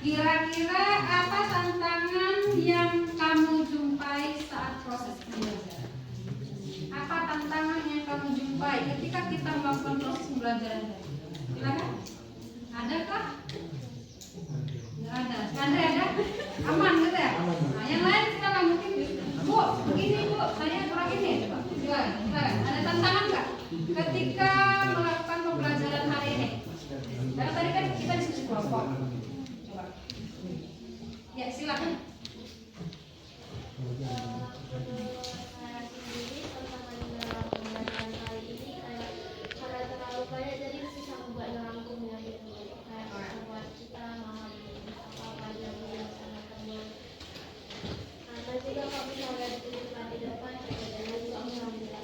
kira-kira apa tantangan yang kamu jumpai saat proses pembelajaran? Apa tantangan yang kamu jumpai ketika kita melakukan proses pembelajaran tadi? Silakan. Adakah? Nggak ada. Andre ada? Aman gitu ya? Nah, yang lain silakan mungkin. Bu, begini Bu, saya kurang ini. Coba. Silakan. Ada tantangan nggak ketika melakukan pembelajaran hari ini? Karena tadi kan kita diskusi kelompok. Coba. Ya, silakan. Menurut saya sendiri tantangan dalam pembelajaran kali ini karena terlalu banyak jadi susah membuat rangkumnya gitu. Kayak membuat kita memahami apa yang dilaksanakan. Dan juga kalau misalnya ditentukan di depan dan juga mengambil.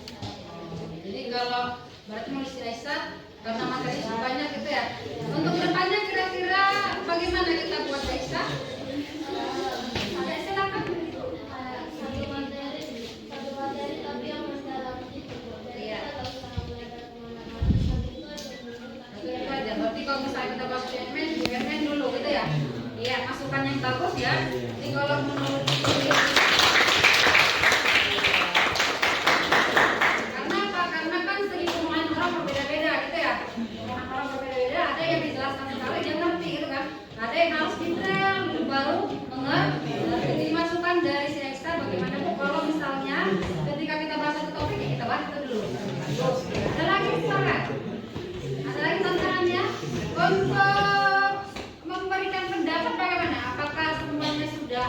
Jadi kalau berarti mau istirahat karena materi cukup banyak gitu ya. Untuk depannya kira-kira bagaimana kita buat Aisyah? Ada silakan. Satu materi tapi yang mendalam gitu. Iya. Kita nggak usah belajar kemana-mana. Itu aja. Berarti kalau misalnya kita bahas BUMN dulu gitu ya. Iya, masukan yang bagus ya. Jadi kalau menurut karena apa? Karena kan segi pemahaman orang berbeda-beda gitu ya. Pemahaman orang berbeda-beda. Ada yang dijelaskan sekali dia ngerti gitu kan. Ada yang harus detail baru mengerti. Jadi masukan dari si Ekstra bagaimana Bu kalau misalnya ketika kita bahas satu topik ya kita bahas itu dulu. Ada lagi silakan. Ada lagi tantangannya untuk memberikan pendapat bagaimana? Apakah semuanya sudah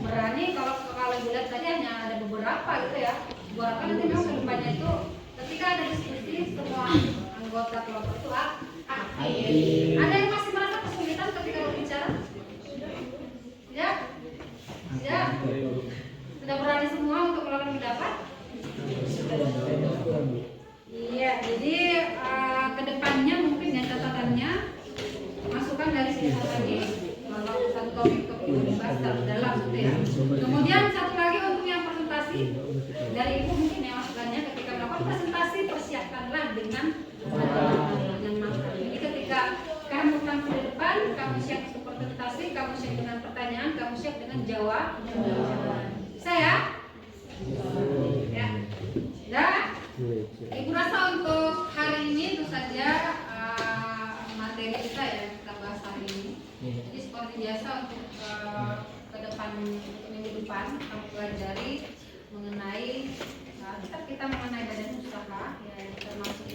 berani? Kalau dilihat tadi hanya ada beberapa gitu ya. Beberapa nanti memang kedepannya itu ketika ada diskusi semua anggota kelompok itu aktif. Ada yang masih merasa kesulitan ketika berbicara? Ya? Ya? Sudah berani semua untuk melakukan pendapat? Iya, jadi kedepannya mungkin ya catatannya masukan dari sini lagi kalau satu topik itu dibahas dalam gitu ya. Kemudian satu lagi untuk yang presentasi dari ibu mungkin ya masukannya ketika melakukan presentasi persiapkanlah dengan matang. Jadi ketika kamu tampil di depan, kamu siap untuk presentasi, kamu siap dengan pertanyaan, kamu siap dengan dengan Jawa. Saya? Ya. Ya. Ibu rasa untuk hari ini itu saja materi kita ya kita bahas hari ini. Jadi seperti biasa untuk ke depan minggu depan kami pelajari mengenai kita mengenai badan usaha ya termasuk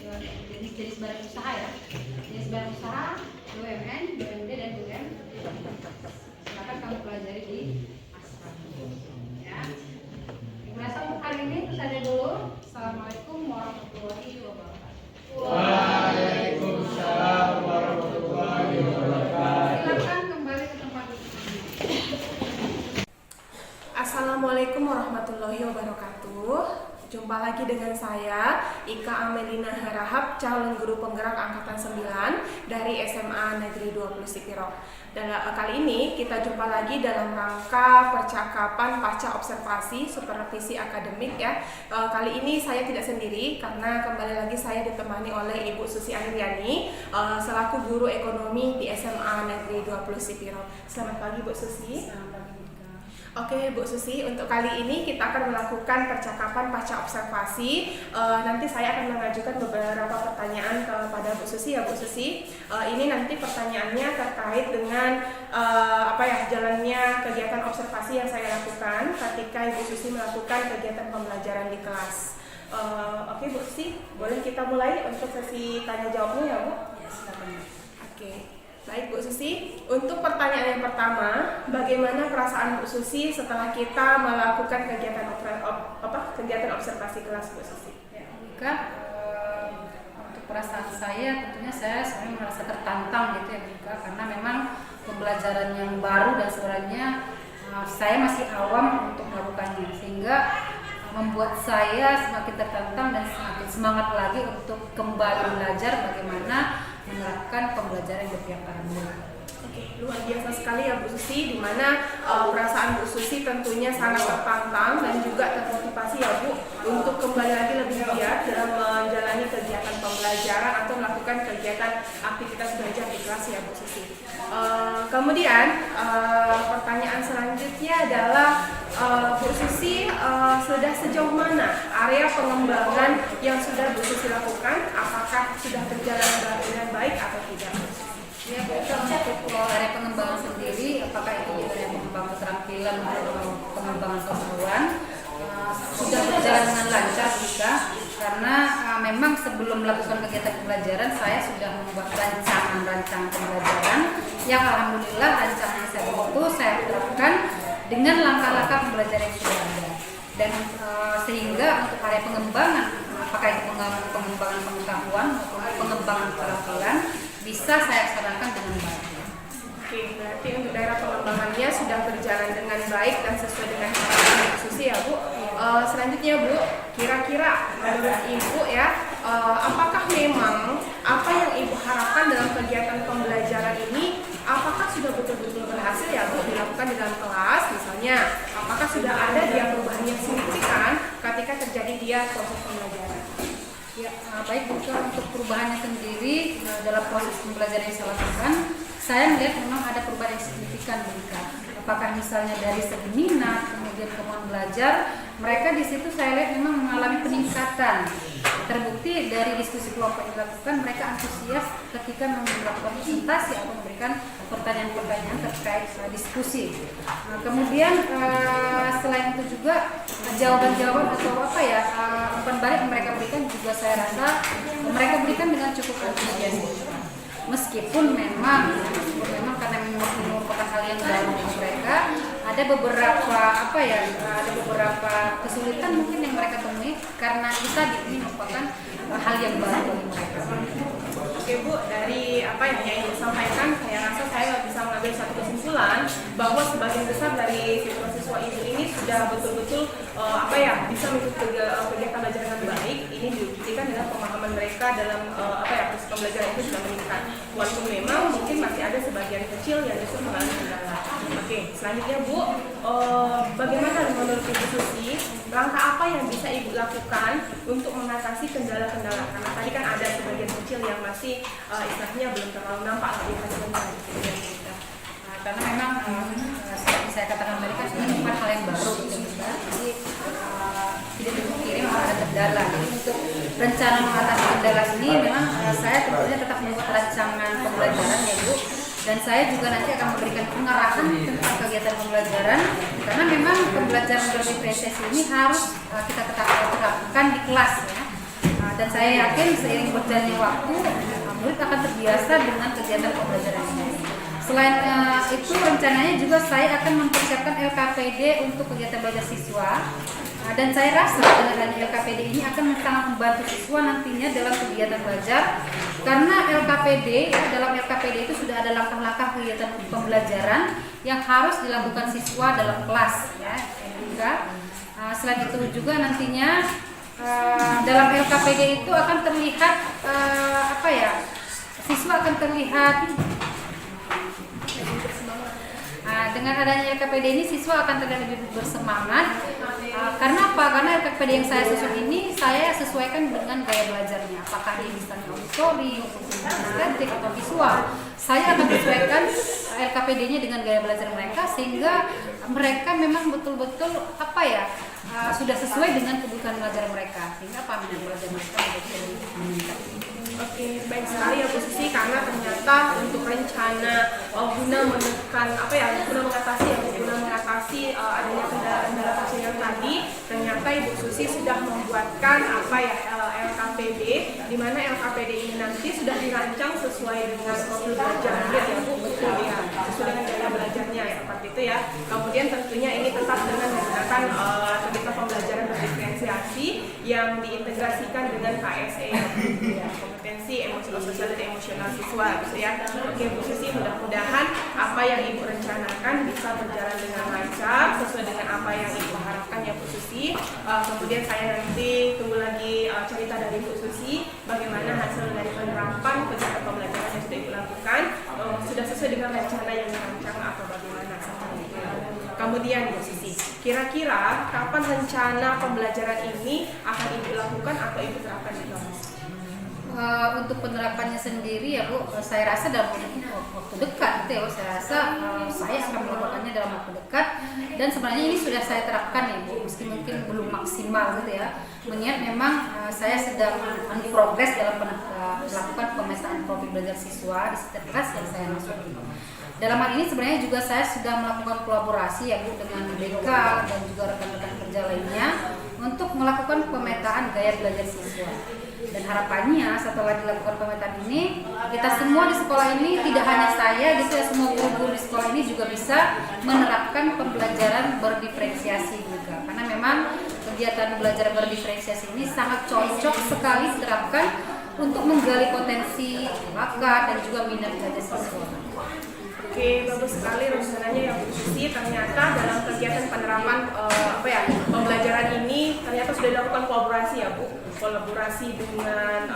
jenis badan usaha ya. Jenis badan usaha BUMN, BUMD dan BUM. Silakan kamu pelajari di asrama. Ya. Ibu rasa untuk hari ini itu saja dulu. Assalamualaikum warahmatullahi wabarakatuh. Waalaikumsalam warahmatullahi wabarakatuh. Silakan kembali ke tempat duduk. Assalamualaikum warahmatullahi wabarakatuh. Jumpa lagi dengan saya Ika Amelina Harahap, calon guru penggerak angkatan 9 dari SMA Negeri 20 Sipiro. Dan kali ini kita jumpa lagi dalam rangka percakapan pasca observasi supervisi akademik ya. Kali ini saya tidak sendiri karena kembali lagi saya ditemani oleh Ibu Susi Andriani selaku guru ekonomi di SMA Negeri 20 Sipiro. Selamat pagi Bu Susi. Oke Bu Susi, untuk kali ini kita akan melakukan percakapan pasca observasi. Nanti saya akan mengajukan beberapa pertanyaan kepada Bu Susi ya Bu Susi. Ini nanti pertanyaannya terkait dengan jalannya kegiatan observasi yang saya lakukan ketika Ibu Susi melakukan kegiatan pembelajaran di kelas. Oke Bu Susi, boleh kita mulai untuk sesi tanya jawabnya ya Bu? Ya, silakan. Oke. Baik Bu Susi, untuk pertanyaan yang pertama, bagaimana perasaan Bu Susi setelah kita melakukan kegiatan observasi kelas Bu Susi? Ya, Ika, untuk perasaan saya tentunya saya sebenarnya merasa tertantang gitu ya Ika, karena memang pembelajaran yang baru dan sebenarnya saya masih awam untuk melakukannya sehingga membuat saya semakin tertantang dan semakin semangat lagi untuk kembali belajar bagaimana menerapkan pembelajaran yang berpihak pada murid. Oke, luar biasa sekali ya Bu Susi, di mana perasaan Bu Susi tentunya sangat tertantang dan juga termotivasi ya Bu untuk kembali lagi lebih giat dalam menjalani kegiatan pembelajaran atau melakukan kegiatan aktivitas belajar di kelas ya Bu Susi. Kemudian pertanyaan selanjutnya adalah Bu Susi sudah sejauh mana area pengembangan yang sudah Bu Susi lakukan? Apakah sudah berjalan dengan baik atau tidak? Ya, untuk area pengembangan sendiri, apakah itu area pengembangan keterampilan atau pengembangan pengetahuan sudah berjalan dengan lancar juga, karena memang sebelum melakukan kegiatan pembelajaran saya sudah membuat rancangan pembelajaran yang alhamdulillah rancangan saya itu saya terapkan dengan langkah-langkah pembelajaran yang sudah ada, dan sehingga untuk area pengembangan apakah itu pengembangan pengetahuan maupun pengembangan keterampilan bisa saya laksanakan dengan baik. Oke, berarti untuk daerah pengembangannya sudah berjalan dengan baik dan sesuai dengan harapan Bu Susi ya Bu. Selanjutnya Bu, kira-kira menurut Ibu ya, apakah memang apa yang Ibu harapkan dalam kegiatan pembelajaran ini, apakah sudah betul-betul berhasil ya Bu dilakukan di dalam kelas? Misalnya, apakah sudah ada dia perubahan yang signifikan ketika terjadi dia proses pembelajaran? Ya, baik untuk perubahannya sendiri dalam proses pembelajaran yang saya lakukan, saya melihat memang ada perubahan yang signifikan Bika. Apakah misalnya dari segi minat, kemudian kemauan belajar, mereka di situ saya lihat memang mengalami peningkatan. Terbukti dari diskusi kelompok yang dilakukan, mereka antusias ketika melakukan presentasi atau memberikan pertanyaan-pertanyaan terkait diskusi. Kemudian selain itu juga jawaban-jawaban atau umpan balik mereka berikan juga saya rasa mereka berikan dengan cukup antusias. Meskipun memang karena merupakan hal yang baru bagi mereka, ada beberapa kesulitan mungkin yang mereka temui karena ini merupakan hal yang baru bagi mereka. Oke Bu, dari apa yang Ibu sampaikan, saya rasa saya bisa mengambil satu kesimpulan bahwa sebagian besar dari siswa-siswa Ibu ini sudah betul-betul bisa mengikuti kegiatan belajar dengan baik. Ini dibuktikan dengan pemahaman mereka dalam proses pembelajaran itu sudah meningkat. Walaupun memang mungkin masih ada sebagian kecil yang justru mengalami kendala. Oke, selanjutnya Bu, bagaimana menurut Ibu Susi, langkah apa yang bisa Ibu lakukan untuk mengatasi kendala-kendala? Karena tadi kan ada sebagian kecil yang masih istilahnya belum terlalu nampak di hasilnya. Karena memang seperti saya katakan tadi rencana mengatasi kendala ini memang saya tentunya tetap membuat rancangan pembelajaran ya Bu, dan saya juga nanti akan memberikan pengarahan tentang kegiatan pembelajaran karena memang pembelajaran berdiferensiasi ini harus kita terapkan di kelas ya. Dan saya yakin seiring berjalannya waktu murid akan terbiasa dengan kegiatan pembelajaran ini. Selain itu rencananya juga saya akan mempersiapkan LKPD untuk kegiatan belajar siswa. Dan saya rasa dengan adanya LKPD ini akan sangat membantu siswa nantinya dalam kegiatan belajar karena LKPD dalam LKPD itu sudah ada langkah-langkah kegiatan pembelajaran yang harus dilakukan siswa dalam kelas ya. Juga selain itu juga nantinya dalam LKPD itu akan terlihat siswa akan terlihat dengan adanya LKPD ini siswa akan terlihat lebih bersemangat. Karena apa? Karena LKPD yang saya susun ini saya sesuaikan dengan gaya belajarnya. Apakah dia misalnya auditori, estetik atau visual. Saya akan sesuaikan LKPD-nya dengan gaya belajar mereka sehingga mereka memang betul-betul sudah sesuai dengan kebutuhan belajar mereka sehingga minat belajar mereka menjadi lebih meningkat. Oke, baik sekali ya Bu Susi, karena ternyata untuk rencana guna mengatasi adanya kendala yang tadi, ternyata Ibu Susi sudah membuatkan LKPD, di mana LKPD ini nanti sudah dirancang sesuai dengan profil belajar ya Bu, betul ya, sesuai dengan gaya belajarnya ya, seperti itu ya. Kemudian tentunya ini tetap dengan menggunakan kegiatan pembelajaran berdiferensiasi yang diintegrasikan dengan KSE ya, kompetensi sosial dan emosional siswa gitu ya. Oke Bu Susi, mudah-mudahan apa yang Ibu rencanakan bisa berjalan dengan lancar sesuai dengan apa yang Ibu harapkan ya Bu Susi. Kemudian saya nanti tunggu lagi cerita dari Bu Susi bagaimana hasil dari penerapan kegiatan pembelajaran yang sudah Ibu lakukan, sudah sesuai dengan rencana yang dirancang atau bagaimana. Kemudian Bu Susi, kira-kira kapan rencana pembelajaran ini akan Ibu lakukan atau Ibu terapkan di kelas? Untuk penerapannya sendiri ya Bu, saya rasa dalam waktu dekat gitu ya Bu. Saya rasa saya akan melakukannya dalam waktu dekat dan sebenarnya ini sudah saya terapkan ya Bu, meski mungkin belum maksimal gitu ya. Mengingat memang saya sedang progres dalam melakukan pemetaan profil belajar siswa di setiap kelas yang saya masuki. Dalam hal ini sebenarnya juga saya sudah melakukan kolaborasi ya Bu dengan BK dan juga rekan-rekan kerja lainnya untuk melakukan pemetaan gaya belajar siswa. Dan harapannya setelah dilakukan pemetaan ini, kita semua di sekolah ini, tidak hanya saya gitu ya, semua guru-guru di sekolah ini juga bisa menerapkan pembelajaran berdiferensiasi juga. Karena memang kegiatan belajar berdiferensiasi ini sangat cocok sekali diterapkan untuk menggali potensi bakat dan juga minat belajar siswa. Oke, bagus sekali rencananya ya Bu Susi. Ternyata dalam kegiatan penerapan pembelajaran ini ternyata sudah dilakukan kolaborasi ya Bu, kolaborasi dengan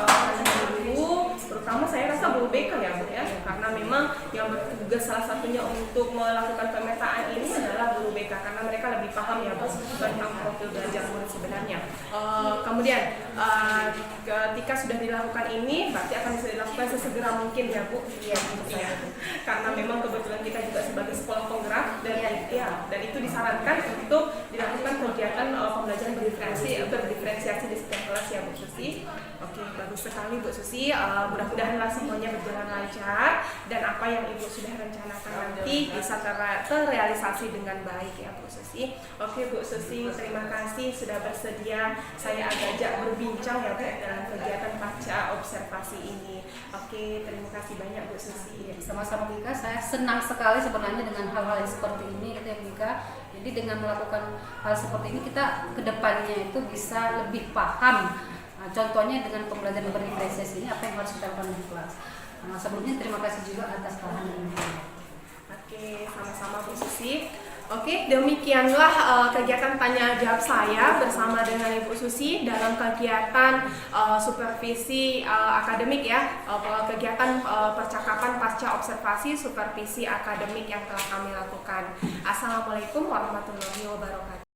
guru, terutama saya rasa guru BK ya Bu ya, karena memang yang bertugas salah satunya untuk melakukan pemetaan ini adalah guru BK karena mereka lebih paham ya Bu tentang profil belajar murid sebenarnya. Kemudian ketika sudah dilakukan ini berarti akan bisa dilakukan sesegera mungkin ya Bu. Iya menurut saya. Karena memang kebetulan kita juga sebagai sekolah penggerak dan itu disarankan untuk dilakukan kegiatan pembelajaran berdiferensiasi di setiap kelas ya Bu Susi. Oke, bagus sekali Bu Susi. Mudah-mudahan semuanya berjalan lancar dan apa yang Ibu sudah rencanakan nanti bisa terrealisasi dengan baik ya Bu Susi. Oke Bu Susi, terima kasih sudah bersedia saya ajak berbincang ya Bu dalam kegiatan pasca observasi ini. Oke, terima kasih banyak Bu Susi. Sama-sama Mika, saya senang sekali sebenarnya dengan hal-hal yang seperti ini gitu ya Mika. Jadi dengan melakukan hal seperti ini kita kedepannya itu bisa lebih paham. Contohnya dengan pembelajaran berdiferensiasi ini apa yang harus kita lakukan di kelas. Sebelumnya terima kasih juga atas kehadirannya. Oke, sama-sama Bu Susi. Oke, demikianlah kegiatan tanya jawab saya bersama dengan Ibu Susi dalam kegiatan supervisi akademik ya, kegiatan percakapan pasca observasi supervisi akademik yang telah kami lakukan. Assalamualaikum warahmatullahi wabarakatuh.